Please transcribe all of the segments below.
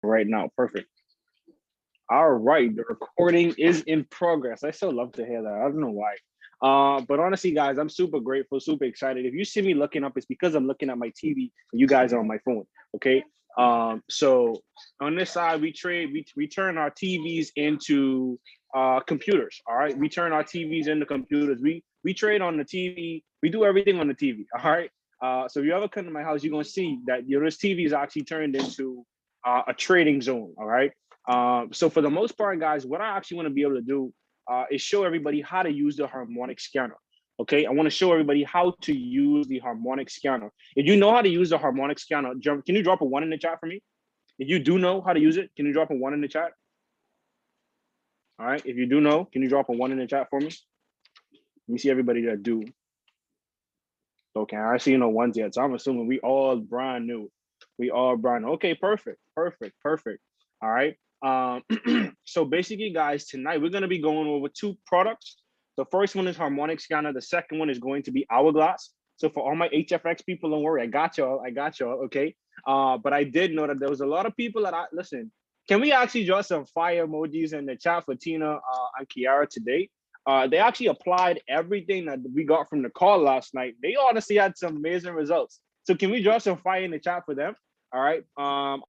right now. Perfect. All right, the recording is in progress. I still love to hear that. I don't know why. But honestly, guys, I'm super grateful, super excited. If you see me looking up, it's because I'm looking at my TV and you guys are on my phone. Okay. So on this side, we turn our TVs into computers. All right. We turn our TVs into computers. We trade on the TV. We do everything on the TV. All right. So if you ever come to my house, you're gonna see that this TV is actually turned into a trading zone. All right. So for the most part, guys, what I actually want to be able to do is show everybody how to use the harmonic scanner. Okay, I want to show everybody how to use the harmonic scanner. If you know how to use the harmonic scanner, can you drop a 1 in the chat for me? If you do know how to use it, can you drop a 1 in the chat? All right, if you do know, can you drop a 1 in the chat for me? Let me see everybody that do. Okay, I see no ones yet, so I'm assuming we all brand new. We all brand new. Okay, perfect. All right. So basically, guys, tonight we're going to be going over 2 products. The first one is harmonic scanner. The second one is going to be hourglass. So for all my HFX people, don't worry, I got y'all. Okay. But I did know that there was a lot of people that listen. Can we actually draw some fire emojis in the chat for Tina and Kiara today? They actually applied everything that we got from the call last night. They honestly had some amazing results. So can we draw some fire in the chat for them? All right.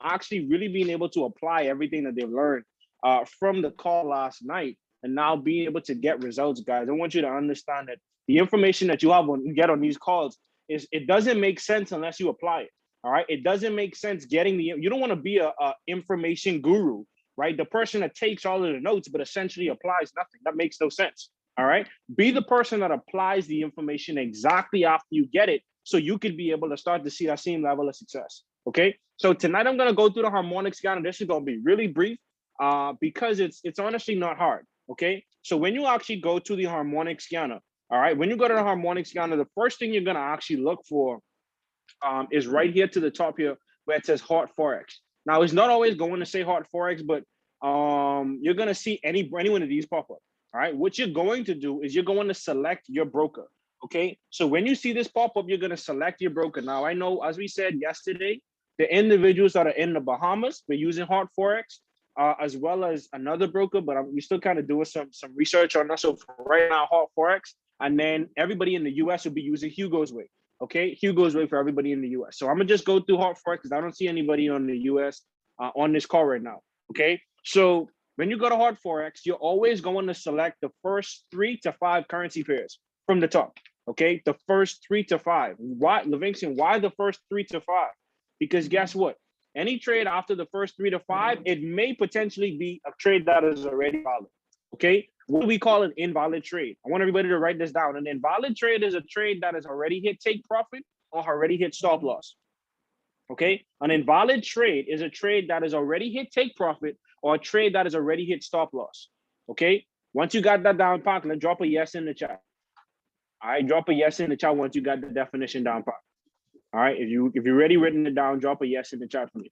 Actually really being able to apply everything that they've learned from the call last night and now being able to get results, guys. I want you to understand that the information that you get on these calls it doesn't make sense unless you apply it. All right. It doesn't make sense you don't want to be a information guru, right? The person that takes all of the notes, but essentially applies nothing. That makes no sense. All right. Be the person that applies the information exactly after you get it so you could be able to start to see that same level of success. Okay, so tonight I'm gonna go through the harmonic scanner. This is gonna be really brief because it's honestly not hard. Okay, so when you actually go to the harmonic scanner, all right, when you go to the harmonic scanner, the first thing you're gonna actually look for is right here to the top here where it says hot forex. Now it's not always going to say hot forex, but you're gonna see any one of these pop up. All right, what you're going to do is you're going to select your broker. Okay, so when you see this pop up, you're gonna select your broker. Now I know, as we said yesterday, the individuals that are in the Bahamas, we're using Hot Forex, as well as another broker, but we're still kind of doing some research on that. So for right now, Hot Forex, and then everybody in the US will be using Hugo's Way. Okay, Hugo's Way for everybody in the US. So I'm gonna just go through Hot Forex because I don't see anybody on the US on this call right now. Okay, so when you go to Hot Forex, you're always going to select the first 3 to 5 currency pairs from the top. Okay, the first 3 to 5. Why, Livingston? Why the first 3 to 5? Because guess what? Any trade after the first 3 to 5, it may potentially be a trade that is already valid. Okay, what do we call an invalid trade? I want everybody to write this down. An invalid trade is a trade that has already hit take profit or already hit stop loss. Okay, an invalid trade is a trade that has already hit take profit or a trade that has already hit stop loss. Okay, once you got that down pat, let's drop a yes in the chat. All right, drop a yes in the chat once you got the definition down pat. All right, if you're already written it down, drop a yes in the chat for me.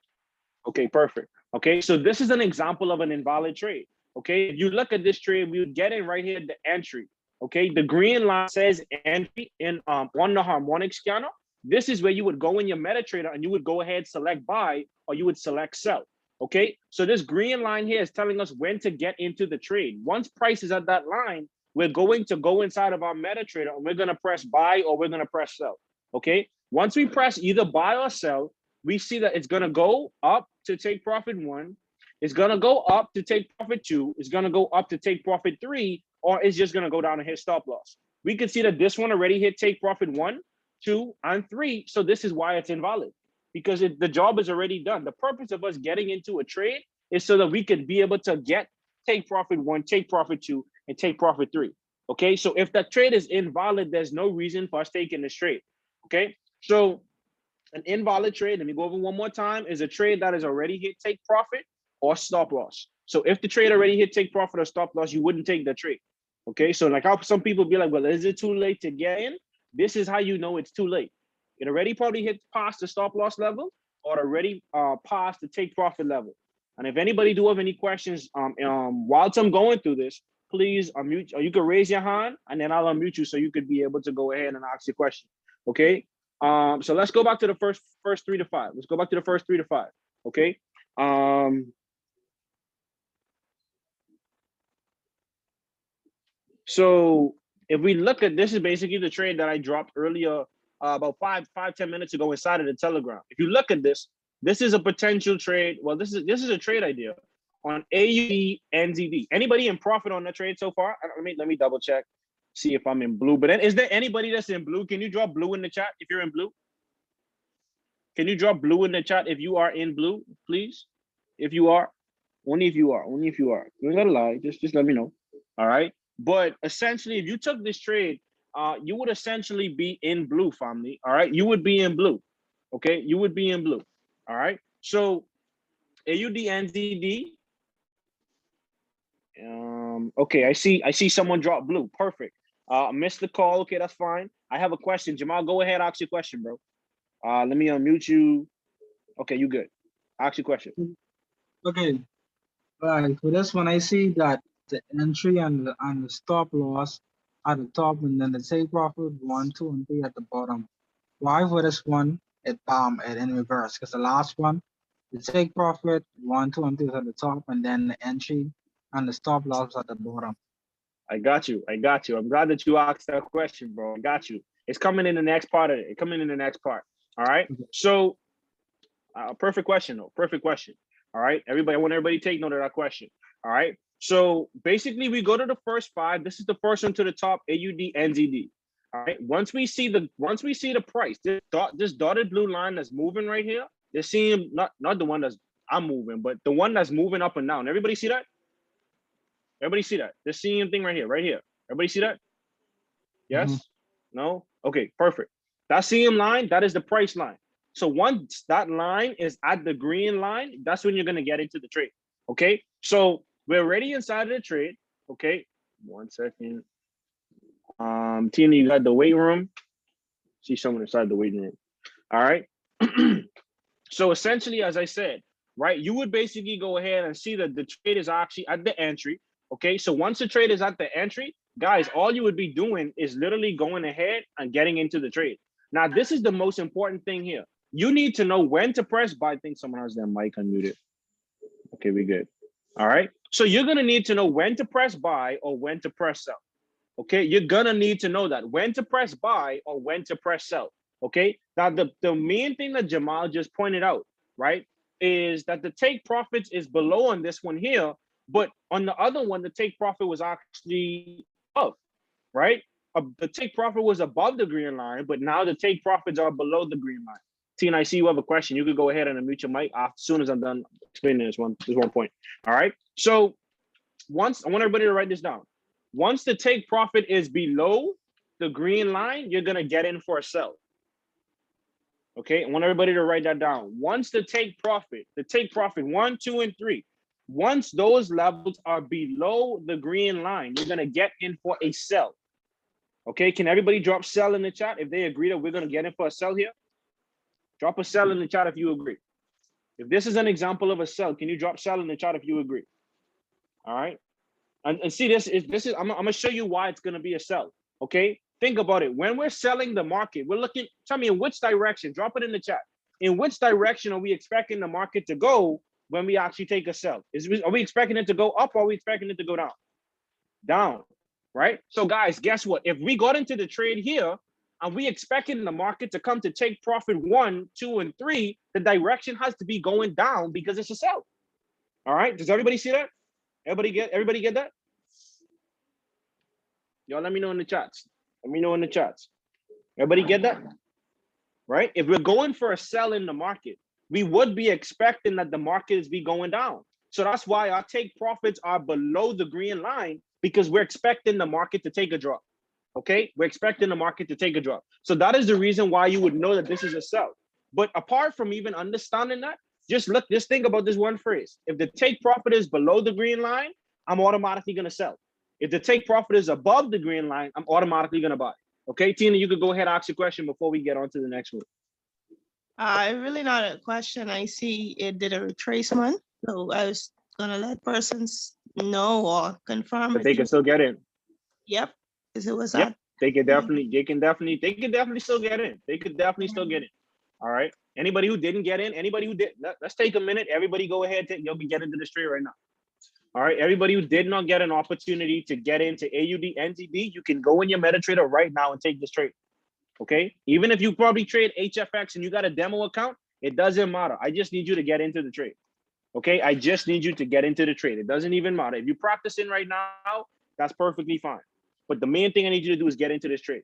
Okay, perfect. Okay, so this is an example of an invalid trade. Okay, if you look at this trade, we would get it right here, the entry. Okay, the green line says entry in on the harmonic scanner. This is where you would go in your MetaTrader and you would go ahead, select buy, or you would select sell. Okay, so this green line here is telling us when to get into the trade. Once price is at that line, we're going to go inside of our MetaTrader and we're going to press buy or we're going to press sell. Okay, once we press either buy or sell, we see that it's going to go up to take profit 1. It's going to go up to take profit 2. It's going to go up to take profit 3, or it's just going to go down and hit stop loss. We can see that this one already hit take profit 1, 2, and 3. So this is why it's invalid, because the job is already done. The purpose of us getting into a trade is so that we could be able to get take profit 1, take profit 2, and take profit 3. Okay, so if that trade is invalid, there's no reason for us taking this trade. Okay, so an invalid trade, let me go over one more time, is a trade that has already hit take profit or stop loss. So if the trade already hit take profit or stop loss, you wouldn't take the trade. Okay, so like how some people be like, well, is it too late to get in? This is how you know it's too late. It already probably hit past the stop loss level or already past the take profit level. And if anybody do have any questions whilst I'm going through this, please unmute, or you can raise your hand and then I'll unmute you so you could be able to go ahead and ask your question. Okay. So let's go back to the first 3 to 5. Let's go back to the first 3 to 5. Okay. So if we look at this, is basically the trade that I dropped earlier, about 10 minutes ago inside of the Telegram. If you look at this, this is a potential trade. Well, this is a trade idea on AUD NZD. Anybody in profit on that trade so far? Let me double check, see if I'm in blue. But then, is there anybody that's in blue? Can you drop blue in the chat if you're in blue? Can you drop blue in the chat if you are in blue, please? If you are, only if you are, only if you are. You ain't gotta lie. Just let me know. All right. But essentially, if you took this trade, you would essentially be in blue, family. All right. You would be in blue. Okay. You would be in blue. All right. So AUD NZD. Okay. I see someone drop blue. Perfect. Missed the call. Okay, that's fine. I have a question. Jamal, go ahead. Ask your question, bro. Let me unmute you. Okay, you good. Ask your question. Okay. Right. For this one, I see that the entry and the stop loss at the top, and then the take profit 1, 2, and 3 at the bottom. Why for this one it in reverse? Because the last one, the take profit 1, 2, and 3 is at the top, and then the entry and the stop loss at the bottom. I got you. I got you. I'm glad that you asked that question, bro. I got you. It's coming in the next part of it. It's coming in the next part. All right. So, perfect question, though. Perfect question. All right. Everybody, I want everybody to take note of that question. All right. So basically, we go to the first 5. This is the first one to the top. AUD NZD. All right. Once we see the price, this dotted blue line that's moving right here. They're seeing not the one that's I'm moving, but the one that's moving up and down. Everybody see that? Everybody see that? They're seeing thing right here, right here. Everybody see that? Yes? No? Okay, perfect. That CM line, that is the price line. So once that line is at the green line, that's when you're going to get into the trade. Okay? So we're already inside of the trade. Okay? 1 second. Tina, you got the weight room. See someone inside the waiting room. All right. So essentially, as I said, right, you would basically go ahead and see that the trade is actually at the entry. Okay, so once the trade is at the entry, guys, all you would be doing is literally going ahead and getting into the trade. Now, this is the most important thing here. You need to know when to press buy. I think someone has their mic unmuted. Okay, we good. All right. So you're gonna need to know when to press buy or when to press sell. Okay, you're gonna need to know that when to press buy or when to press sell. Okay, now the main thing that Jamal just pointed out, right, is that the take profits is below on this one here, but on the other one, the take profit was actually up, right? The take profit was above the green line, but now the take profits are below the green line. Tina, I see you have a question. You could go ahead and unmute your mic as soon as I'm done explaining this one point. All right. So once I want everybody to write this down. Once the take profit is below the green line, you're gonna get in for a sell. Okay, I want everybody to write that down. Once the take profit 1, 2, and 3, once those levels are below the green line, you're gonna get in for a sell. Okay, can everybody drop sell in the chat if they agree that we're gonna get in for a sell here? Drop a sell in the chat if you agree. If this is an example of a sell, can you drop sell in the chat if you agree? All right. And see, this is I'm gonna show you why it's gonna be a sell. Okay, think about it. When we're selling the market, we're looking. Tell me in which direction. Drop it in the chat. In which direction are we expecting the market to go when we actually take a sell? Are we expecting it to go up or are we expecting it to go down? Down, right? So guys, guess what? If we got into the trade here and we expecting the market to come to take profit 1, 2, and 3, the direction has to be going down because it's a sell. All right. Does everybody see that? Everybody get that? Y'all let me know in the chats. Let me know in the chats. Everybody get that? Right? If we're going for a sell in the market, we would be expecting that the market is be going down. So that's why our take profits are below the green line because we're expecting the market to take a drop. Okay? We're expecting the market to take a drop. So that is the reason why you would know that this is a sell. But apart from even understanding that, just think about this one phrase. If the take profit is below the green line, I'm automatically going to sell. If the take profit is above the green line, I'm automatically going to buy. Okay, Tina, you could go ahead and ask your question before we get on to the next one. Really not a question. I see it did a retracement. So I was going to let persons know or confirm. But they can still get in. Yep. Because it was Yep. They can definitely still get in. They could definitely still get in. All right. Anybody who didn't get in, anybody who did, let's take a minute. Everybody go ahead, you'll be getting into this trade right now. All right, everybody who did not get an opportunity to get into AUD, NZD, you can go in your MetaTrader right now and take this trade. Okay, even if you probably trade HFX and you got a demo account, it doesn't matter. I just need you to get into the trade. Okay, I just need you to get into the trade. It doesn't even matter. If you're practicing right now, that's perfectly fine. But the main thing I need you to do is get into this trade.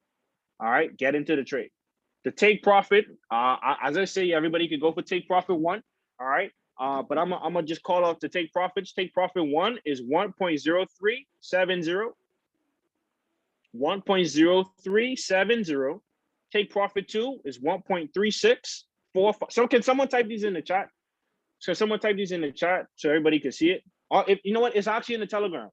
All right, get into the trade. The take profit, as I say, everybody could go for take profit 1. All right, but I'm gonna just call out the take profits. Take profit 1 is 1.0370. 1.0370. Take profit 2 is 1.3645. So can someone type these in the chat? So someone type these in the chat so everybody can see it. Or if you know what, it's actually in the Telegram.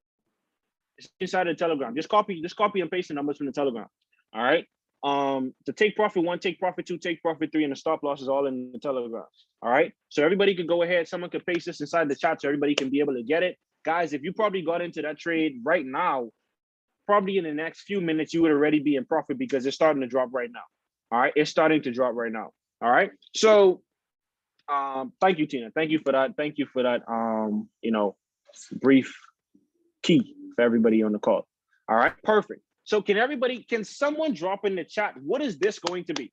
It's inside of the Telegram. Just copy and paste the numbers from the Telegram. All right. The take profit 1, take profit 2, take profit 3, and the stop loss is all in the Telegram. All right. So everybody could go ahead. Someone could paste this inside the chat so everybody can be able to get it. Guys, if you probably got into that trade right now, probably in the next few minutes, you would already be in profit because it's starting to drop right now. All right. It's starting to drop right now. All right. So thank you, Tina. Thank you for that. Thank you for that. Brief key for everybody on the call. All right, perfect. So can someone drop in the chat, what is this going to be?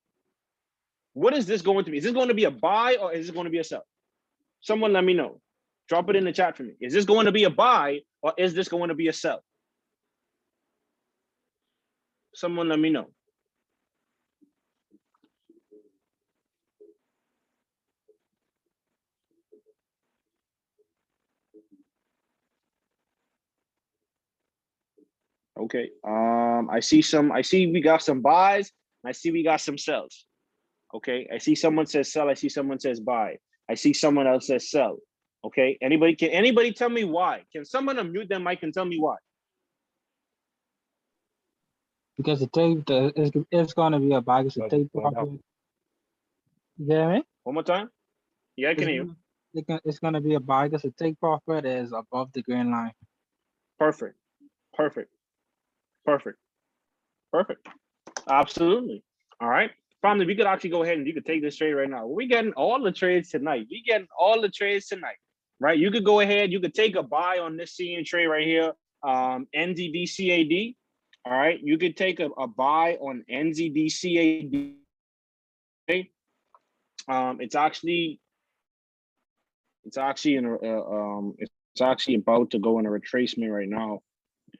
What is this going to be? Is this going to be a buy or is this going to be a sell? Someone let me know. Drop it in the chat for me. Is this going to be a buy or is this going to be a sell? Someone let me know. Okay. I see we got some buys. I see we got some sells. Okay. I see someone says sell. I see someone says buy. I see someone else says sell. Okay. Can anybody tell me why? Can someone unmute their mic and tell me why? Because it's gonna be a buy. It's a take profit. You get me? One more time. Yeah, I can hear you. It's gonna be a buy because the take profit is above the green line. Perfect. Perfect. Perfect. Perfect. Absolutely. All right. Family, we could actually go ahead and you could take this trade right now. We're getting all the trades tonight. We getting all the trades tonight, right? You could go ahead. You could take a buy on this CN trade right here, NZD CAD. All right. You could take a buy on NZD CAD. Okay. It's actually about to go in a retracement right now.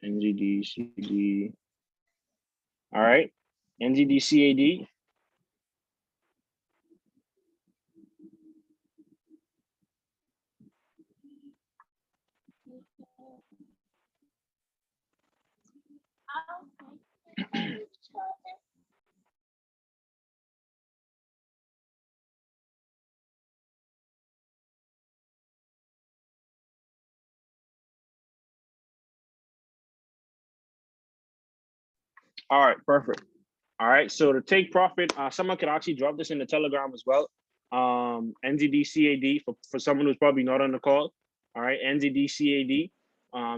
NZD CAD. All right. NZD CAD. All right, perfect. All right, so to take profit, someone could actually drop this in the Telegram as well. NZD CAD for someone who's probably not on the call. All right, NZD CAD.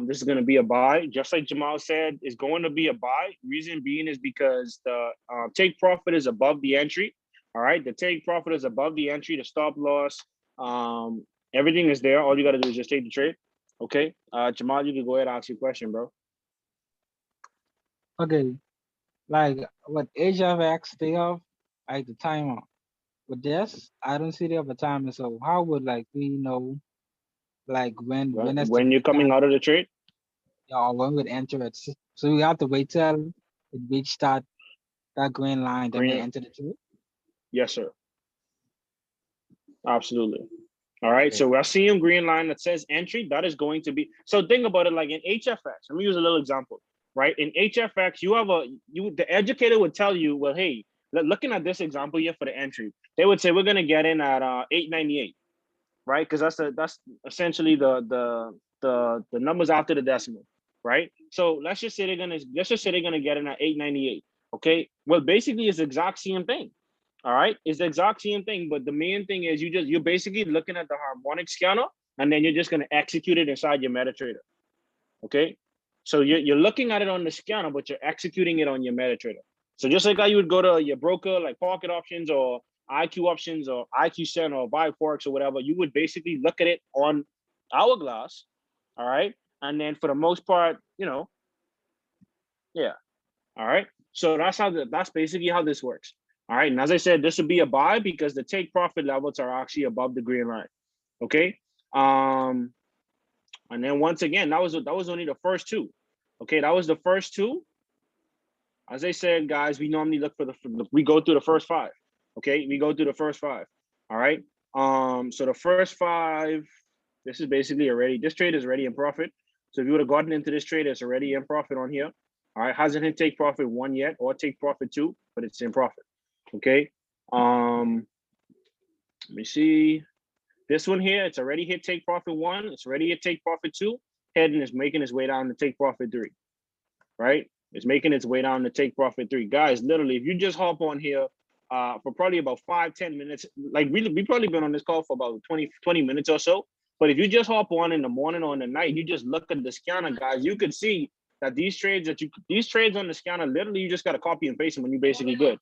This is going to be a buy. Just like Jamal said, it's going to be a buy. Reason being is because the take profit is above the entry. All right, the take profit is above the entry, the stop loss. Everything is there. All you got to do is just take the trade. Okay, Jamal, you can go ahead and ask your question, bro. Okay, like what HFX they have, like the timer. With this, I don't see they have a timer. So how would like we know, like when you're coming out of the trade? Yeah, when we enter it. So we have to wait till it reach that green line, then we enter the trade. Yes, sir. Absolutely. All right. Okay. So we're seeing green line that says entry. That is going to be. So think about it like in HFX. Let me use a little example. Right. In HFX, the educator would tell you, well, hey, looking at this example here for the entry, they would say we're going to get in at 898. Right. Because that's essentially the numbers after the decimal. Right. So let's just say they're gonna get in at 898. Okay. Well, basically it's the exact same thing. All right, it's the exact same thing, but the main thing is you're basically looking at the harmonic scanner, and then you're just going to execute it inside your MetaTrader. Okay, so you're looking at it on the scanner, but you're executing it on your MetaTrader. So just like how you would go to your broker like Pocket Options or IQ options or IQ center or buy forex or whatever, you would basically look at it on hourglass. All right. And then for the most part, yeah. All right. So that's basically how this works. All right. And as I said, this would be a buy because the take profit levels are actually above the green line. Okay. And then once again, that was only the first two. Okay, that was the first two. As I said, guys, we normally look for we go through the first five. Okay, we go through the first five. All right. So the first five, this is basically already, this trade is already in profit. So if you would have gotten into this trade, it's already in profit on here. All right, hasn't hit take profit 1 yet or take profit 2, but it's in profit. Okay. Let me see. This one here, it's already hit take profit 1. It's already hit take profit 2. Heading is making its way down to take profit 3. Right? It's making its way down to take profit 3. Guys, literally, if you just hop on here for probably about 5-10 minutes, like we probably been on this call for about 20 minutes or so. But if you just hop on in the morning or in the night, you just look at the scanner, guys, you could see that these trades on the scanner, literally, you just got to copy and paste them when you're basically good.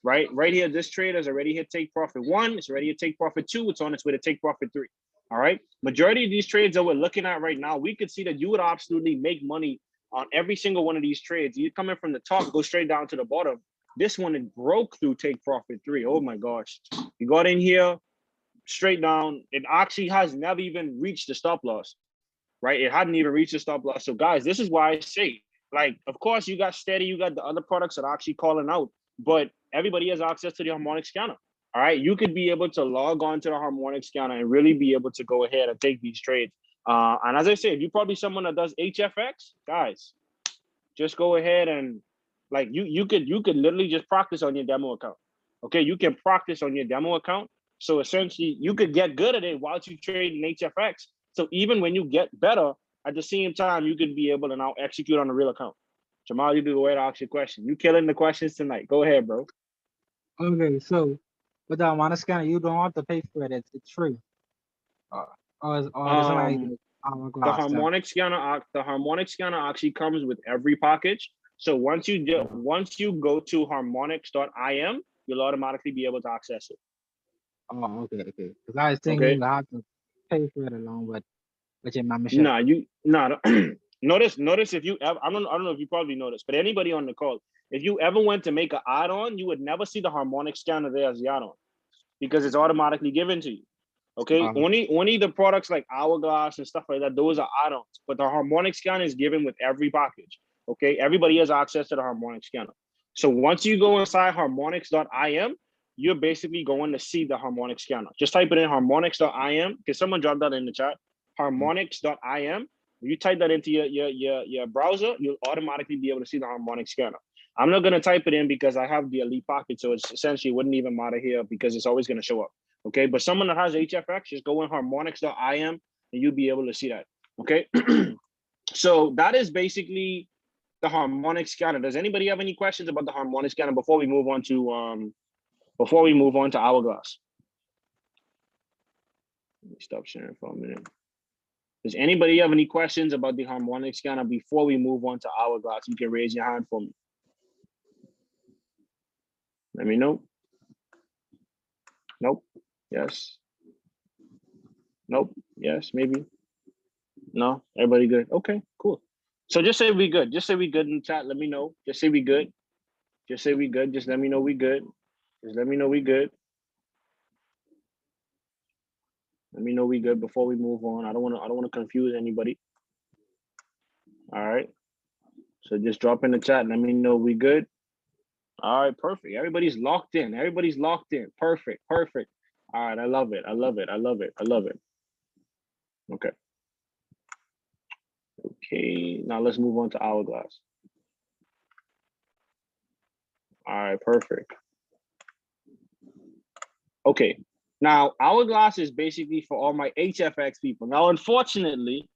Right here, this trade has already hit take profit 1. It's already hit take profit 2. It's on its way to take profit 3. All right. Majority of these trades that we're looking at right now, we could see that you would absolutely make money on every single one of these trades. You come in from the top, go straight down to the bottom. This one, it broke through take profit 3. Oh my gosh. You got in here, straight down. It actually has never even reached the stop loss. Right? It hadn't even reached the stop loss. So guys, this is why I say, like, of course, you got steady, you got the other products that are actually calling out, but everybody has access to the harmonic scanner. All right, you could be able to log on to the harmonic scanner and really be able to go ahead and take these trades. And as I said, you're probably someone that does HFX, guys. Just go ahead and like you could literally just practice on your demo account. Okay, you can practice on your demo account. So essentially, you could get good at it while you trade in HFX. So even when you get better, at the same time, you could be able to now execute on a real account. Jamal, you can go ahead and ask your question. You killing the questions tonight. Go ahead, bro. Okay, so with the harmonic scanner, you don't have to pay for it. It's free. Or it's like The hourglass then. harmonic scanner actually comes with every package. So once you go to harmonics.im, you'll automatically be able to access it. Oh, okay. Because I was thinking Okay. you have to pay for it along with your membership. Notice if you ever, I don't know if you probably noticed, but anybody on the call, if you ever went to make an add-on, you would never see the harmonic scanner there as the add-on because it's automatically given to you. Okay, only the products like hourglass and stuff like that, those are add-ons, but the harmonic scanner is given with every package. Okay, everybody has access to the harmonic scanner. So once you go inside harmonics.im, you're basically going to see the harmonic scanner. Just type it in harmonics.im, because someone dropped that in the chat. Harmonics.im. You type that into your browser, you'll automatically be able to see the harmonic scanner. I'm not going to type it in because I have the elite package, so it's essentially wouldn't even matter here because it's always going to show up. Okay, but someone that has HFX, just go in harmonics.im and you'll be able to see that. Okay, so that is basically the harmonic scanner. Does anybody have any questions about the harmonic scanner before we move on to hourglass? Let me stop sharing for a minute. Does anybody have any questions about the harmonic scanner before we move on to hourglass? You can raise your hand for me. Let me know. Nope. Yes. Nope. Yes. Maybe. No. Everybody good? Okay. Cool. So just say we good. Just say we good in the chat. Let me know. Just say we good. Just say we good. Just let me know we good. Just let me know we good. Let me know we good before we move on. I don't want to confuse anybody. All right. So just drop in the chat and let me know we good. All right, perfect. Everybody's locked in. Everybody's locked in. Perfect. All right, I love it. Okay. Okay, now let's move on to hourglass. All right, perfect. Okay, now hourglass is basically for all my HFX people. Now, unfortunately,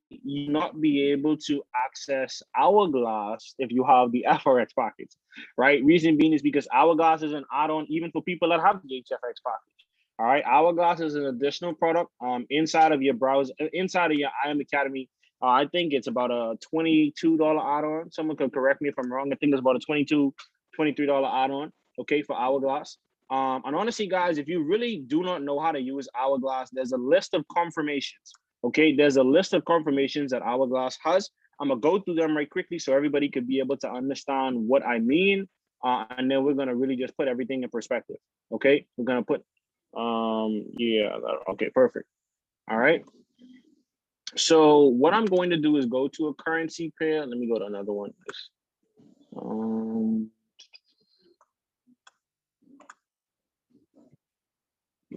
you not be able to access hourglass if you have the FRX package, right? Reason being is because hourglass is an add-on even for people that have the HFX package. All right, hourglass is an additional product inside of your browser, inside of your IM Academy. I think it's about a $22 add-on. Someone could correct me if I'm wrong. I think it's about a $23 add-on. okay, for hourglass. And honestly, guys, if you really do not know how to use hourglass, there's a list of confirmations. Okay, there's a list of confirmations that hourglass has. I'm gonna go through them right quickly so everybody could be able to understand what I mean. And then we're gonna really just put everything in perspective. Okay, we're gonna put yeah, okay, perfect. All right. So what I'm going to do is go to a currency pair. Let me go to another one.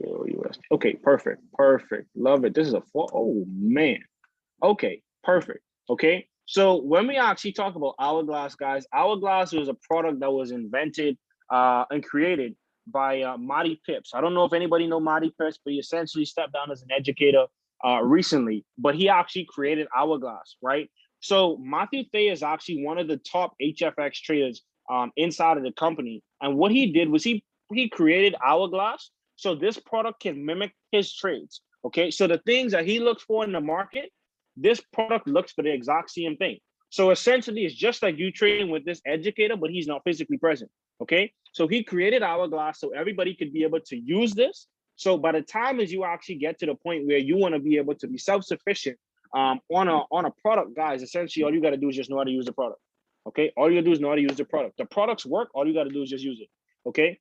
Euro USD. Okay, perfect, perfect. Love it. This is a four. Oh man. Okay, perfect. Okay. So when we actually talk about hourglass, guys, hourglass was a product that was invented and created by Marty Pips. I don't know if anybody know Marty Pips, but he essentially stepped down as an educator recently. But he actually created hourglass, right? So Matthew Thay is actually one of the top HFX traders inside of the company. And what he did was he created hourglass so this product can mimic his trades. Okay, so the things that he looks for in the market, this product looks for the exact same thing. So essentially, it's just like you trading with this educator, but he's not physically present. Okay, so he created hourglass so everybody could be able to use this. So by the time as you actually get to the point where you want to be able to be self-sufficient on a product, guys, essentially all you got to do is just know how to use the product. Okay, all you gotta do is know how to use the product. The products work. All you got to do is just use it. Okay.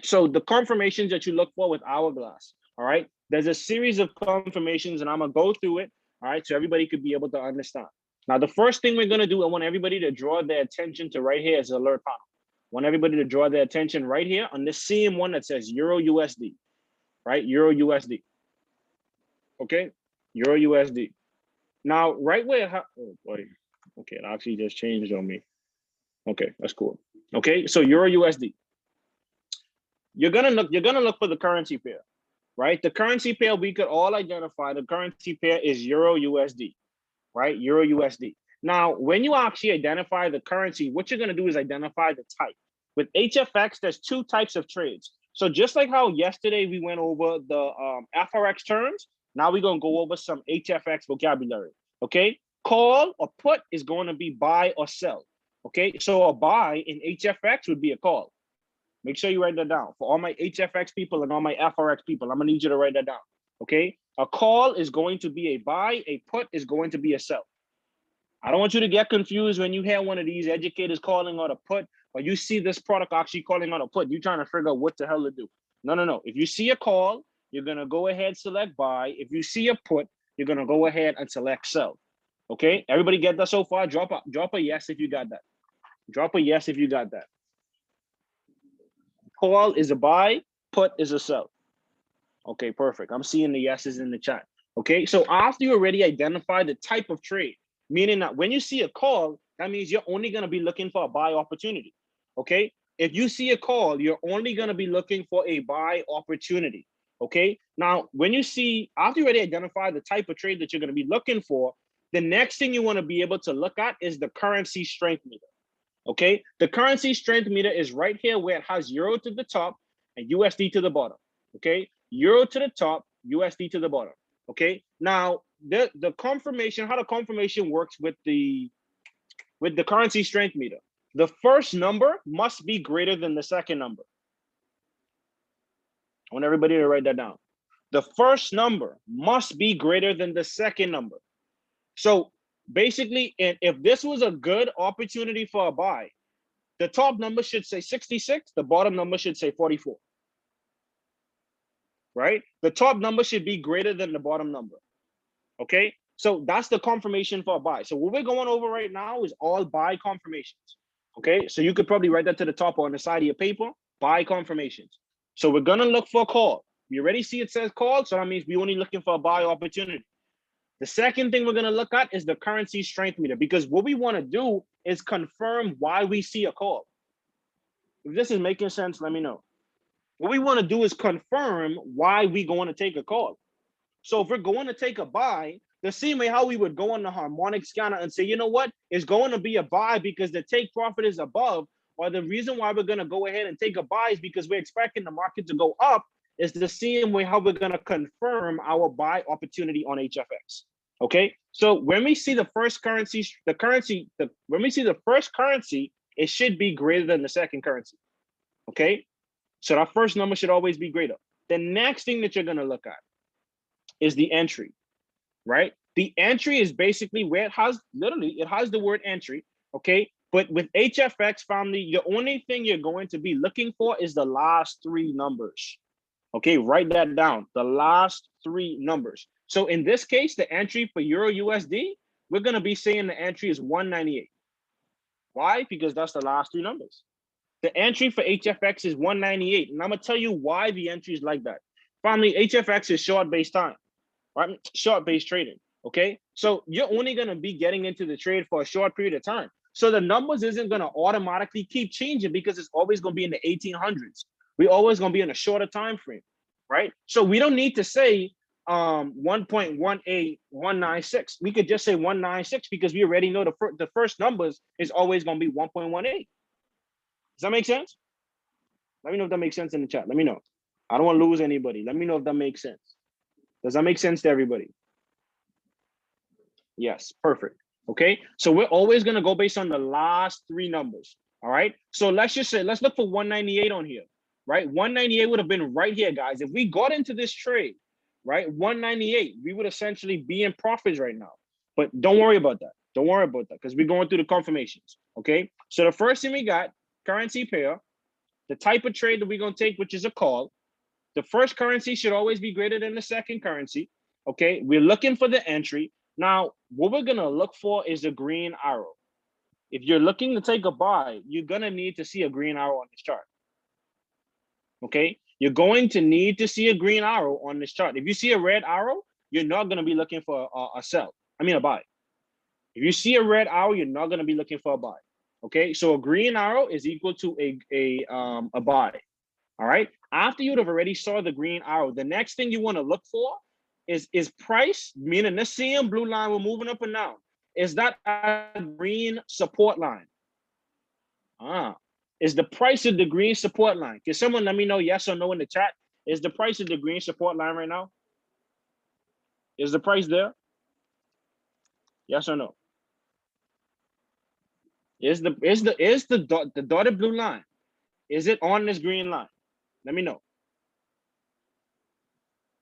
So the confirmations that you look for with hourglass, all right, there's a series of confirmations and I'm gonna go through it, all right, so everybody could be able to understand. Now, the first thing we're gonna do, I want everybody to draw their attention to right here is the alert panel. I want everybody to draw their attention right here on this same one that says Euro USD, right, Euro USD, okay, Euro USD. Now, right where, oh boy, okay, it actually just changed on me. Okay, that's cool. Okay, so Euro USD. You're gonna look for the currency pair, right? The currency pair we could all identify. The currency pair is Euro USD, right? Euro USD. Now, when you actually identify the currency, what you're gonna do is identify the type. With HFX, there's two types of trades. So just like how yesterday we went over the FRX terms, now we're gonna go over some HFX vocabulary. Okay, call or put is going to be buy or sell. Okay, so a buy in HFX would be a call. Make sure you write that down. For all my HFX people and all my FRX people, I'm gonna need you to write that down, okay? A call is going to be a buy, a put is going to be a sell. I don't want you to get confused when you hear one of these educators calling out a put, or you see this product actually calling out a put, you're trying to figure out what the hell to do. No, no, no. If you see a call, you're gonna go ahead, select buy. If you see a put, you're gonna go ahead and select sell, okay? Everybody get that so far? Drop a yes if you got that. Drop a yes if you got that. Call is a buy, put is a sell. Okay, perfect. I'm seeing the yeses in the chat. Okay, so after you already identify the type of trade, meaning that when you see a call, that means you're only going to be looking for a buy opportunity. Okay, if you see a call, you're only going to be looking for a buy opportunity. Okay, now when you see, after you already identify the type of trade that you're going to be looking for, the next thing you want to be able to look at is the currency strength meter. Okay, the currency strength meter is right here where it has euro to the top and USD to the bottom. Okay, euro to the top, USD to the bottom. Okay, now the confirmation, how the confirmation works with the currency strength meter, the first number must be greater than the second number. I want everybody to write that down. The first number must be greater than the second number. So basically, if this was a good opportunity for a buy, the top number should say 66, the bottom number should say 44. Right? The top number should be greater than the bottom number. Okay? So that's the confirmation for a buy. So what we're going over right now is all buy confirmations. Okay? So you could probably write that to the top or on the side of your paper, buy confirmations. So we're gonna look for a call. We already see it says call, so that means we're only looking for a buy opportunity. The second thing we're going to look at is the currency strength meter, because what we want to do is confirm why we see a call. If this is making sense, let me know. What we want to do is confirm why we going to take a call. So if we're going to take a buy, the same way how we would go on the harmonic scanner and say, you know what, it's going to be a buy because the take profit is above, or the reason why we're going to go ahead and take a buy is because we're expecting the market to go up, is the same way how we're going to confirm our buy opportunity on HFX. Okay, so when we see the first currency, when we see the first currency it should be greater than the second currency. Okay, so that first number should always be greater. The next thing that you're going to look at is the entry, right? The entry is basically where it has, literally, it has the word entry, okay? But with HFX family, the only thing you're going to be looking for is the last three numbers. Okay, write that down, the last three numbers. So in this case, the entry for Euro USD, we're going to be saying the entry is 198. Why? Because that's the last three numbers. The entry for HFX is 198. And I'm going to tell you why the entry is like that. Family, HFX is short-based time, right? Short-based trading, okay? So you're only going to be getting into the trade for a short period of time. So the numbers isn't going to automatically keep changing because it's always going to be in the 1800s. We're always going to be in a shorter time frame, right? So we don't need to say 1.18196. We could just say 196 because we already know the first numbers is always going to be 1.18. Does that make sense? Let me know if that makes sense in the chat. Let me know. I don't want to lose anybody. Let me know if that makes sense. Does that make sense to everybody? Yes, perfect. Okay, so we're always going to go based on the last three numbers. All right, so let's just say, let's look for 198 on here, right? 198 would have been right here, guys. If we got into this trade, right, 198, we would essentially be in profits right now. But don't worry about that. Don't worry about that because we're going through the confirmations. Okay, so the first thing we got, currency pair, the type of trade that we're going to take, which is a call. The first currency should always be greater than the second currency. Okay, we're looking for the entry. Now, what we're going to look for is a green arrow. If you're looking to take a buy, you're going to need to see a green arrow on this chart. Okay, you're going to need to see a green arrow on this chart. If you see a red arrow, you're not going to be looking for a sell. I mean, a buy. If you see a red arrow, you're not going to be looking for a buy. Okay, so a green arrow is equal to a buy. All right. After you'd have already saw the green arrow, the next thing you want to look for is price, meaning the same blue line we're moving up and down. Is that a green support line? Is the price of the green support line? Can someone let me know yes or no in the chat? Is the price of the green support line right now? Is the price there? Yes or no? Is the dotted blue line? Is it on this green line? Let me know.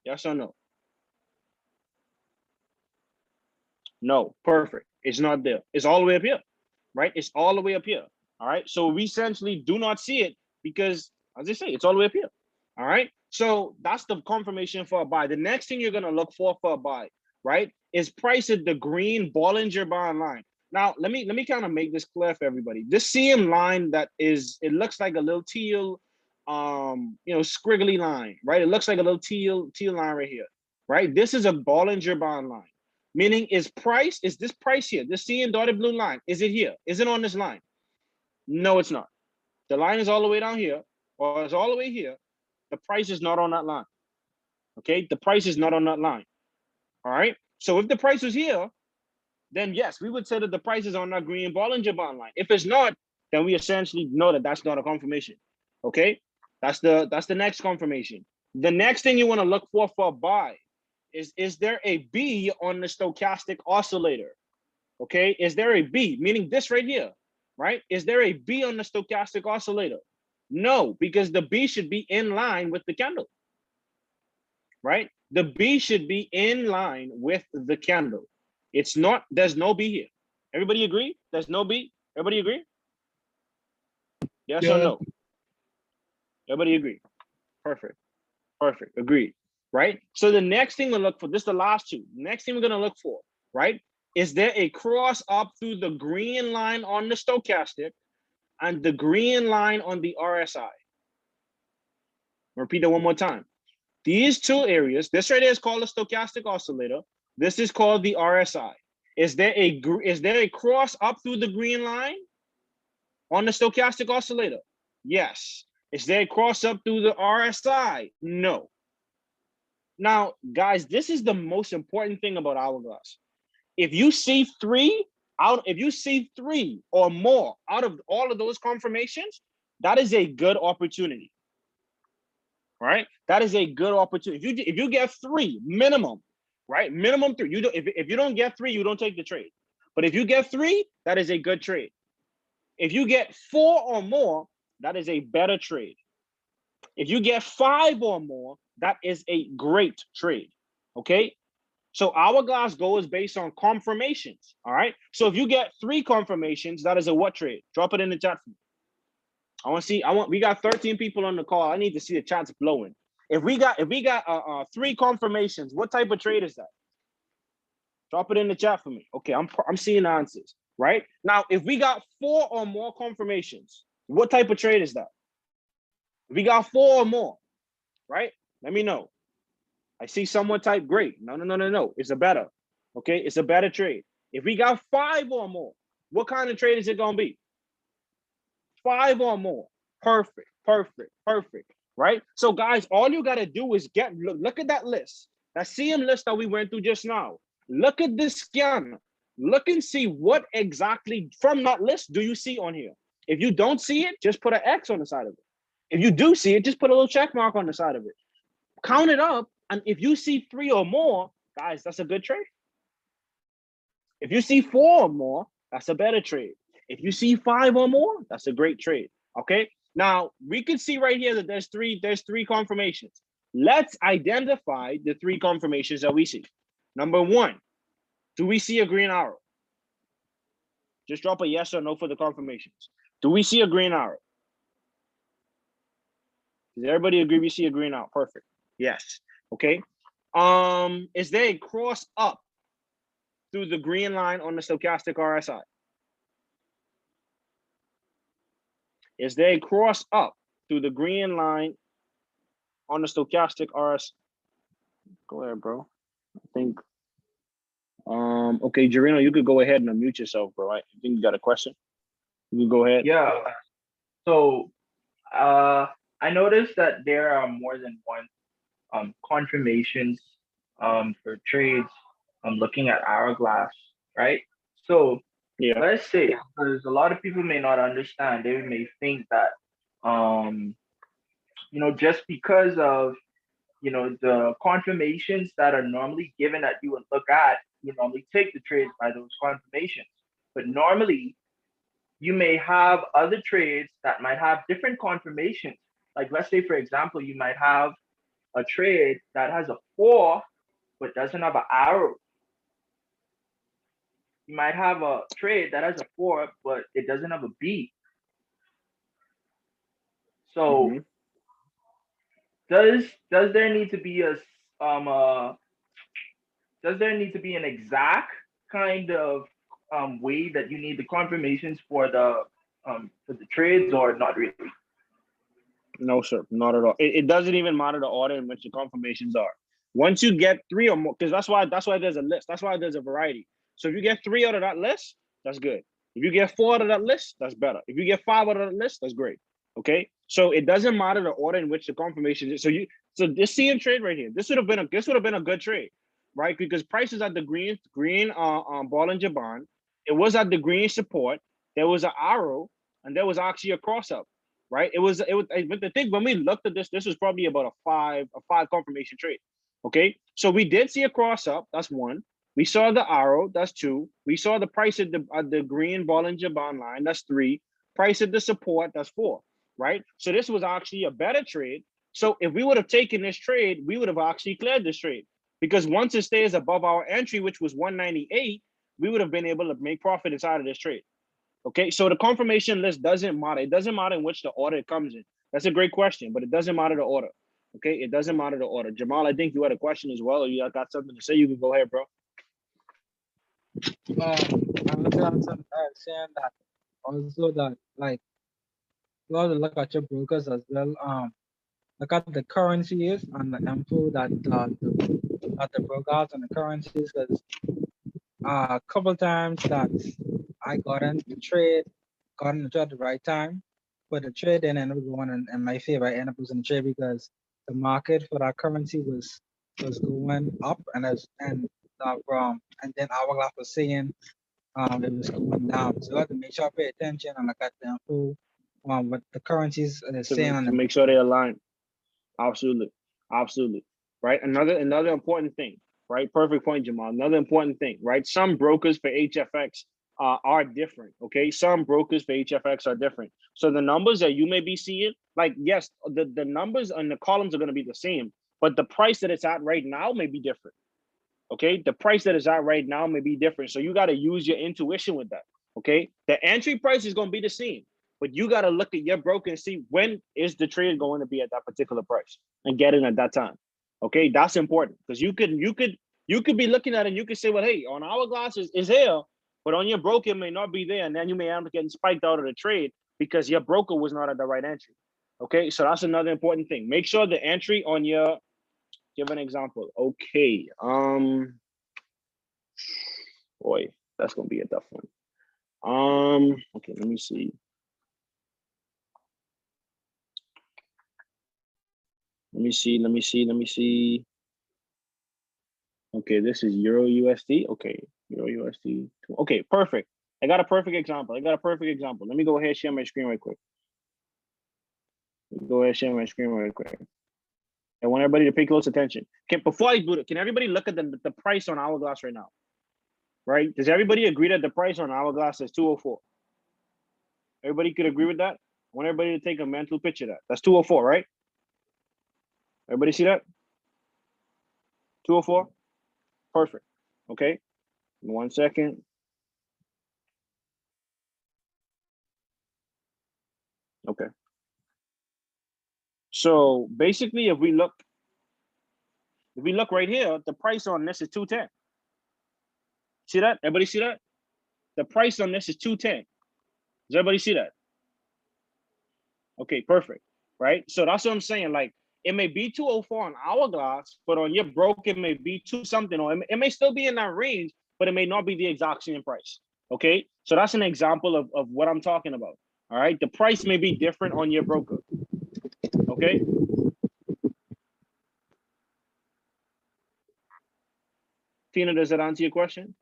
Yes or no? No, perfect. It's not there. It's all the way up here, right? It's all the way up here. All right. So we essentially do not see it because, as I say, it's all the way up here. All right. So that's the confirmation for a buy. The next thing you're going to look for a buy, right, is price at the green Bollinger Band line. Now, let me kind of make this clear for everybody. This CM line that is, it looks like a little teal, squiggly line, right? It looks like a little teal line right here, right? This is a Bollinger Band line. Meaning is this price here, the C and dotted blue line, is it here? Is it on this line? No, it's not. The line is all the way down here, or it's all the way here. The price is not on that line. Okay, the price is not on that line. All right, so if the price was here, then yes, we would say that the price is on that green Bollinger Band line. If it's not, then we essentially know that that's not a confirmation. Okay, that's the next confirmation. The next thing you want to look for a buy is there a B on the stochastic oscillator? Okay, is there a B, meaning this right here, right? Is there a B on the stochastic oscillator? No, because the B should be in line with the candle, right? The B should be in line with the candle. It's not, there's no B here. Everybody agree? There's no B? Everybody agree? Yes or no? Everybody agree? Perfect, perfect, agreed. Right? So the next thing we look for, this is the last two. Next thing we're going to look for, right? Is there a cross up through the green line on the stochastic and the green line on the RSI? Repeat that one more time. These two areas, this right here is called a stochastic oscillator. This is called the RSI. Is there a cross up through the green line on the stochastic oscillator? Yes. Is there a cross up through the RSI? No. Now, guys, this is the most important thing about hourglass. If you see three or more out of all of those confirmations, that is a good opportunity. Right? That is a good opportunity. If you get three minimum, right? Minimum three. If you don't get three, you don't take the trade. But if you get three, that is a good trade. If you get 4 or more, that is a better trade. If you get 5 or more, that is a great trade. Okay. So hourglass goal is based on confirmations. All right. So if you get 3 confirmations, that is a what trade? Drop it in the chat for me. I want to see. We got 13 people on the call. I need to see the chats blowing. If we got 3 confirmations, what type of trade is that? Drop it in the chat for me. Okay, I'm seeing answers. Right now, if we got 4 or more confirmations, what type of trade is that? If we got 4 or more, right? Let me know. I see someone type great. No. It's a better. Okay, it's a better trade. If we got 5 or more, what kind of trade is it gonna be? 5 or more. Perfect. Right? So guys, all you gotta do is look at that list. That CM list that we went through just now. Look at this scanner. Look and see what exactly from that list do you see on here. If you don't see it, just put an X on the side of it. If you do see it, just put a little check mark on the side of it. Count it up, and if you see 3 or more, guys, that's a good trade. If you see 4 or more, that's a better trade. If you see 5 or more, that's a great trade. Okay. Now we can see right here that there's three confirmations. Let's identify the 3 confirmations that we see. Number 1, do we see a green arrow? Just drop a yes or no for the confirmations. Do we see a green arrow? Does everybody agree we see a green arrow? Perfect. Yes. Okay. Is there a cross up through the green line on the stochastic RSI? Is there a cross up through the green line on the stochastic RSI? Go ahead, bro. I think. Okay, Jirino, you could go ahead and unmute yourself, bro. I think you got a question. You can go ahead. Yeah. So I noticed that there are more than one confirmations for trades. I'm looking at hourglass, right? So Yeah. let's say, because a lot of people may not understand, they may think that just because of the confirmations that are normally given that you would look at, you normally take the trades by those confirmations. But normally you may have other trades that might have different confirmations. Like let's say, for example, you might have a trade that has a 4 but doesn't have an arrow. You might have a trade that has a 4 but it doesn't have a B. So does there need to be an exact kind of way that you need the confirmations for the trades, or not really? No, sir, not at all. It doesn't even matter the order in which the confirmations are. Once you get 3 or more, because that's why there's a list. That's why there's a variety. So if you get 3 out of that list, that's good. If you get 4 out of that list, that's better. If you get 5 out of that list, that's great. Okay. So it doesn't matter the order in which the confirmation is. So this CM trade right here, this would have been a good trade, right? Because price is at the green Bollinger Band. It was at the green support. There was an arrow, and there was actually a cross up. Right, it was. But the thing, when we looked at this was probably about a five confirmation trade. Okay, so we did see a cross up. That's 1. We saw the arrow. That's 2. We saw the price at the green Bollinger Band line. That's 3. Price at the support. That's 4. Right. So this was actually a better trade. So if we would have taken this trade, we would have actually cleared this trade, because once it stays above our entry, which was 198, we would have been able to make profit inside of this trade. Okay, so the confirmation list doesn't matter. It doesn't matter in which the order it comes in. That's a great question, but it doesn't matter the order. Okay, it doesn't matter the order. Jamal, I think you had a question as well, or you got something to say. You can go ahead, bro. I was saying that also that like you have to look at your brokers as well. Look at the currencies and the info that the brokers and the currencies, because a couple times that I got into the trade at the right time, but the trade didn't end up going in my favor. I ended up losing the trade because the market for that currency was going up, and then Hourglass was saying it was going down. So I have to make sure I pay attention and look at the info, what the currencies are saying To make sure they align. Absolutely. Right. Another important thing. Right. Perfect point, Jamal. Another important thing. Right. Some brokers for HFX are different. Okay, some brokers for HFX are different. So the numbers that you may be seeing, like yes, the numbers and the columns are going to be the same, but the price that it's at right now may be different. Okay, the price that is at right now may be different. So you got to use your intuition with that. Okay, the entry price is going to be the same, but you got to look at your broker and see when is the trade going to be at that particular price and get in at that time. Okay, that's important because you could be looking at it and you could say, well, hey, on hourglass is here, but on your broker it may not be there, and then you may end up getting spiked out of the trade because your broker was not at the right entry. Okay, so that's another important thing. Make sure the entry on your, give an example. Okay, boy, that's gonna be a tough one. Okay, let me see. Let me see. Okay, this is Euro USD. Okay, Euro USD. Okay, perfect. I got a perfect example. Let me go ahead and share my screen right quick. I want everybody to pay close attention. Before I do it, can everybody look at the price on hourglass right now? Right? Does everybody agree that the price on hourglass is 204? Everybody could agree with that? I want everybody to take a mental picture of that. That's 204, right? Everybody see that? 204? Perfect. Okay. 1 second. Okay. So basically, if we look right here, the price on this is 210. See that? Everybody see that? The price on this is 210. Does everybody see that? Okay, perfect. Right? So that's what I'm saying. Like, it may be 204 on hourglass, but on your broker, it may be 2 something, or it may still be in that range, but it may not be the exact same price. Okay, so that's an example of what I'm talking about. All right, the price may be different on your broker. Okay. Tina, does that answer your question?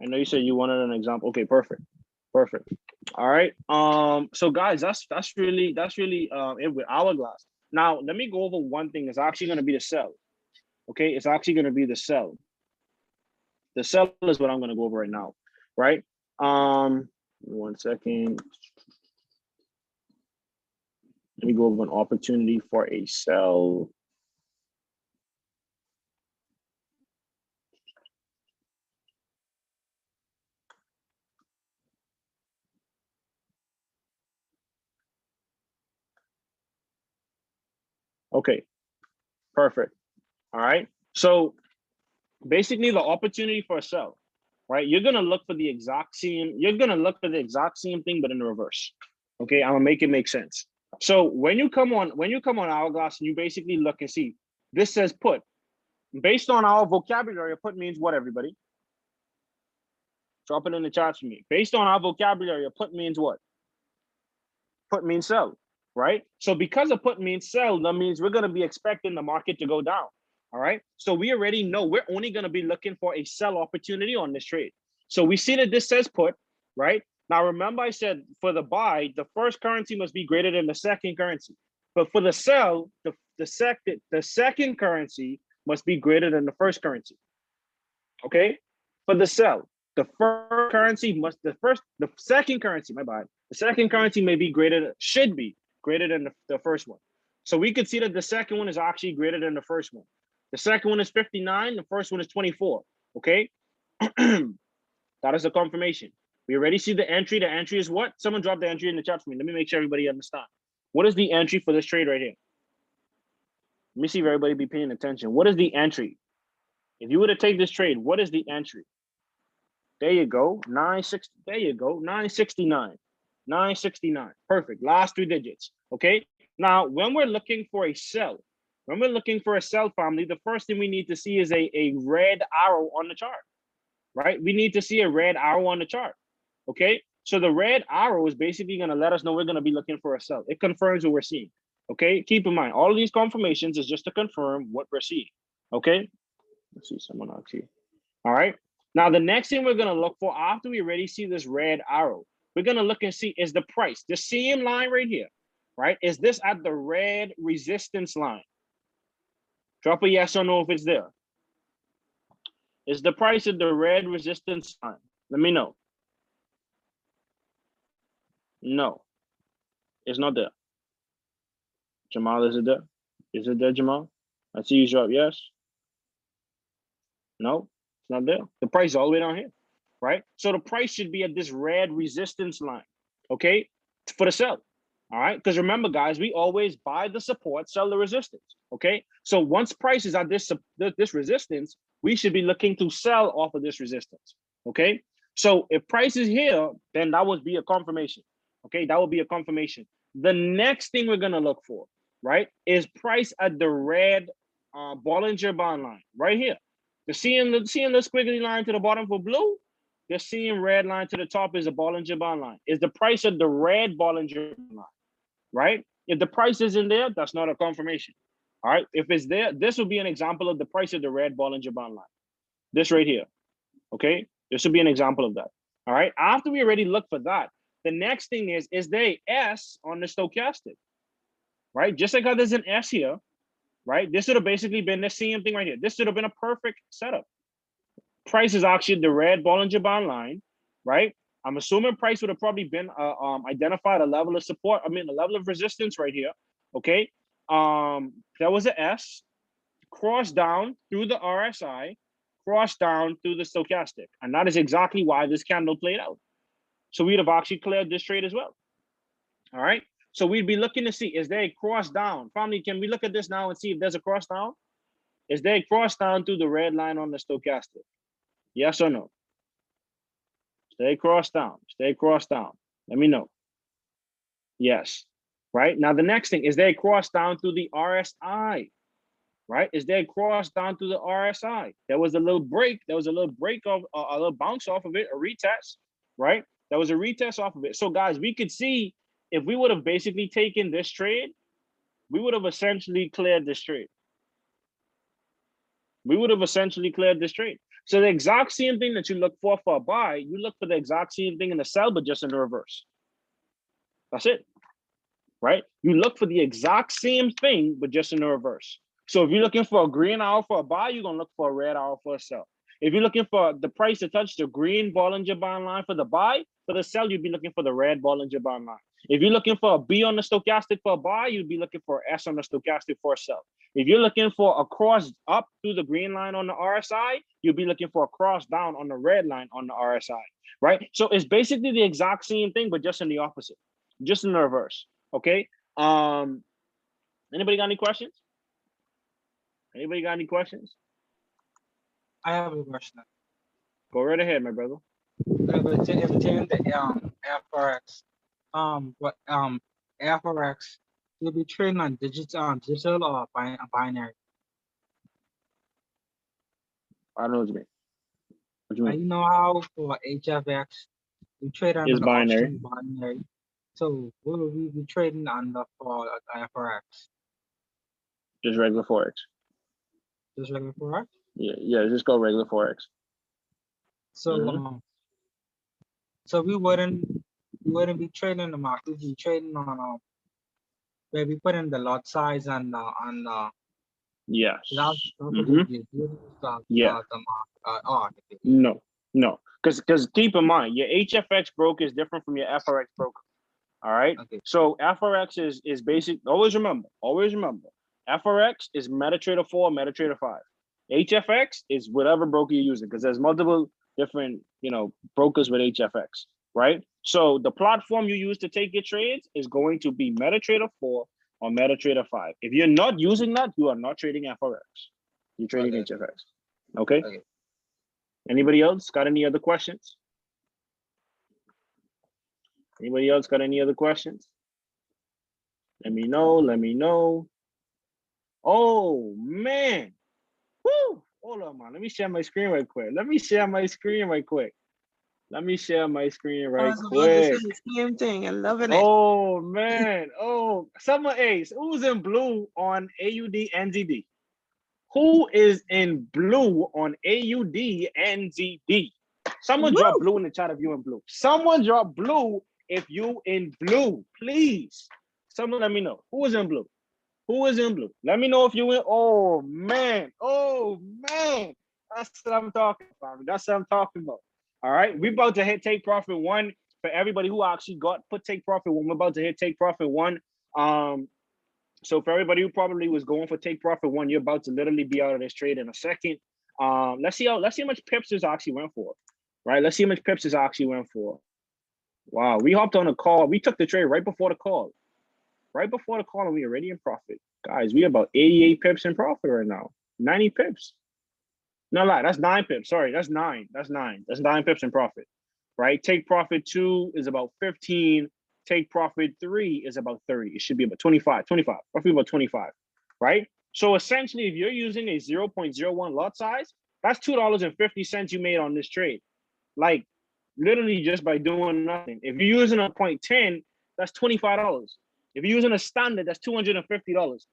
I know you said you wanted an example. Okay, perfect. Perfect. All right. So guys, that's really it with hourglass. Now let me go over one thing. It's actually going to be the sell. Okay, it's actually going to be the sell. The sell is what I'm going to go over right now. Right. 1 second. Let me go over an opportunity for a sell. Okay, perfect. All right. So basically the opportunity for a sell, right? You're gonna look for the exact same, thing, but in the reverse. Okay, I'm gonna make it make sense. So when you come on hourglass and you basically look and see, this says put. Based on our vocabulary, a put means what, everybody? Drop it in the chat for me. Based on our vocabulary, a put means what? Put means sell, right? So because a put means sell, that means we're gonna be expecting the market to go down. All right. So we already know we're only going to be looking for a sell opportunity on this trade. So we see that this says put, right? Now, remember I said for the buy, the first currency must be greater than the second currency. But for the sell, the second currency must be greater than the first currency. Okay. For the sell, the second currency, my bad. The second currency should be greater than the first one. So we could see that the second one is actually greater than the first one. The second one is 59. The first one is 24. Okay. That is a confirmation. We already see the entry. The entry is what? Someone drop the entry in the chat for me. Let me make sure everybody understands. What is the entry for this trade right here? Let me see if everybody be paying attention. What is the entry? If you were to take this trade, what is the entry? There you go. 960. There you go. 969. 969. Perfect. Last 3 digits. Okay. Now, when we're looking for a sell, family, the first thing we need to see is a red arrow on the chart, right? We need to see a red arrow on the chart. Okay. So the red arrow is basically going to let us know we're going to be looking for a sell. It confirms what we're seeing. Okay. Keep in mind, all of these confirmations is just to confirm what we're seeing. Okay. Let's see someone else here. All right. Now, the next thing we're going to look for after we already see this red arrow, we're going to look and see is the price, the same line right here, right? Is this at the red resistance line? Drop a yes or no if it's there. Is the price of the red resistance line? Let me know. No, it's not there. Jamal, is it there? Is it there, Jamal? I see you drop yes. No, it's not there. The price is all the way down here, right? So the price should be at this red resistance line, okay, for the sell. All right, because remember, guys, we always buy the support, sell the resistance. Okay, so once price is at this resistance, we should be looking to sell off of this resistance. Okay, so if price is here, then that would be a confirmation. Okay, that would be a confirmation. The next thing we're gonna look for, right, is price at the red Bollinger Band line right here. The seeing the squiggly line to the bottom for blue. The seeing red line to the top is the Bollinger Band line. Is the price of the red Bollinger Band line. Right? If the price isn't there, that's not a confirmation. All right. If it's there, this will be an example of the price of the red Bollinger Band line. This right here. Okay. This will be an example of that. All right. After we already look for that, the next thing is there a S on the stochastic? Right? Just like how there's an S here, right? This would have basically been the same thing right here. This should have been a perfect setup. Price is actually the red Bollinger Band line, right? I'm assuming price would have probably been identified a level of support. I mean, a level of resistance right here. Okay. There was an S, cross down through the RSI, cross down through the stochastic. And that is exactly why this candle played out. So we'd have actually cleared this trade as well. All right. So we'd be looking to see, is there a cross down? Family, can we look at this now and see if there's a cross down? Is there a cross down through the red line on the stochastic? Yes or no? Stay crossed down. Stay crossed down. Let me know. Yes. Right? Now, the next thing, is there a cross down through the RSI? Right? Is there a cross down through the RSI? There was a little break. There was a little break of a little bounce off of it, a retest, right? There was a retest off of it. So, guys, we could see if we would have basically taken this trade, we would have essentially cleared this trade. We would have essentially cleared this trade. So the exact same thing that you look for a buy, you look for the exact same thing in the sell, but just in the reverse. That's it, right? You look for the exact same thing, but just in the reverse. So if you're looking for a green arrow for a buy, you're gonna look for a red arrow for a sell. If you're looking for the price to touch the green Bollinger Band line for the buy, for the sell, you'd be looking for the red Bollinger Band line. If you're looking for a B on the stochastic for a buy, you'd be looking for S on the stochastic for a sell. If you're looking for a cross up through the green line on the RSI, you'll be looking for a cross down on the red line on the RSI, right? So it's basically the exact same thing, but just in the opposite, just in the reverse, okay? Anybody got any questions? Anybody got any questions? I have a question. Go right ahead, my brother. If it's in the FRX, FRX, you'll be trading on digital or binary. I don't know what you mean. What you mean? You know how for HFX we trade under It's the binary. option binary. So what will we be trading under for FRX? Just regular Forex. Just regular Forex? Yeah, just go regular Forex. So so we wouldn't be trading the market. We'd be trading on where we put in the lot size and Yes. Yeah. No. Because keep in mind, your HFX broker is different from your FRX broker. All right. Okay. So FRX is basic. Always remember. FRX is MetaTrader 4, MetaTrader 5. HFX is whatever broker you're using, because there's multiple different, brokers with HFX, right? So the platform you use to take your trades is going to be MetaTrader 4 or MetaTrader 5. If you're not using that, you are not trading FRX. You're trading HFX. Okay? Anybody else got any other questions? Anybody else got any other questions? Let me know. Oh, man. Woo! Hold on, man. Let me share my screen right quick. I was about to say the same thing. I'm loving it. Oh, man. Oh, Summer Ace. Who's in blue on AUD NZD? Who is in blue on AUD NZD? Someone drop blue in the chat if you in blue. Someone drop blue if you in blue, please. Someone let me know. Who is in blue? Who is in blue? Let me know if you in. Oh man. Oh man. That's what I'm talking about. That's what I'm talking about. All right. We about to hit take profit one for everybody who actually put take profit one. We're about to hit take profit one. So for everybody who probably was going for take profit one, you're about to literally be out of this trade in a second. Let's see how much pips this actually went for. Right. Let's see how much pips this actually went for. Wow. We hopped on a call. We took the trade right before the call. Right before the call, and we already in profit. Guys, we about 88 pips in profit right now. 90 pips. No lie, that's 9 pips. Sorry, that's 9. That's 9. That's 9 pips in profit. Right? Take profit 2 is about 15. Take profit 3 is about 30. It should be about 25. Roughly about 25. Right? So essentially, if you're using a 0.01 lot size, that's $2.50 you made on this trade. Like literally just by doing nothing. If you're using a 0.10, that's $25. If you're using a standard, that's $250.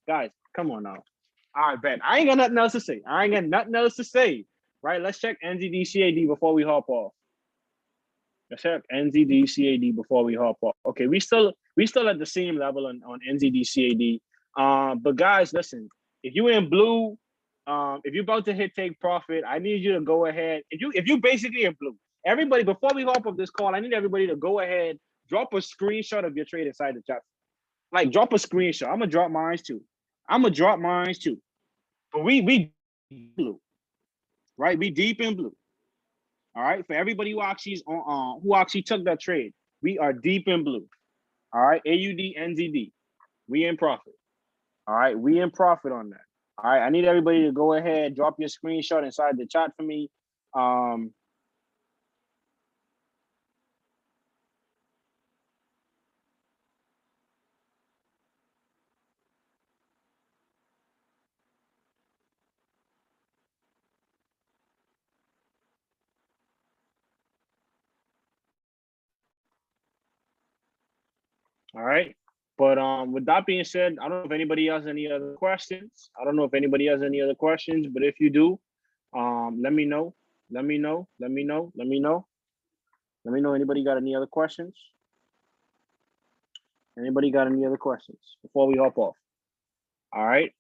Guys, come on now. All right, bet. I ain't got nothing else to say. Right? Let's check NZDCAD before we hop off. Let's check NZDCAD before we hop off. Okay, we still at the same level on NZDCAD. But guys, listen, if you in blue, if you're about to hit take profit, I need you to go ahead. If you basically in blue, everybody, before we hop off this call, I need everybody to go ahead, drop a screenshot of your trade inside the chat. Like drop a screenshot. I'm gonna drop mine too. But we blue, right? We deep in blue. All right. For everybody who actually took that trade, we are deep in blue. All right. AUD NZD. We in profit. All right. We in profit on that. All right. I need everybody to go ahead, drop your screenshot inside the chat for me. All right. But with that being said, I don't know if anybody has any other questions. But if you do, let me know. Anybody got any other questions? Before we hop off? All right.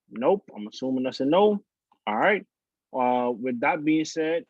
Nope. I'm assuming that's a no. All right. With that being said,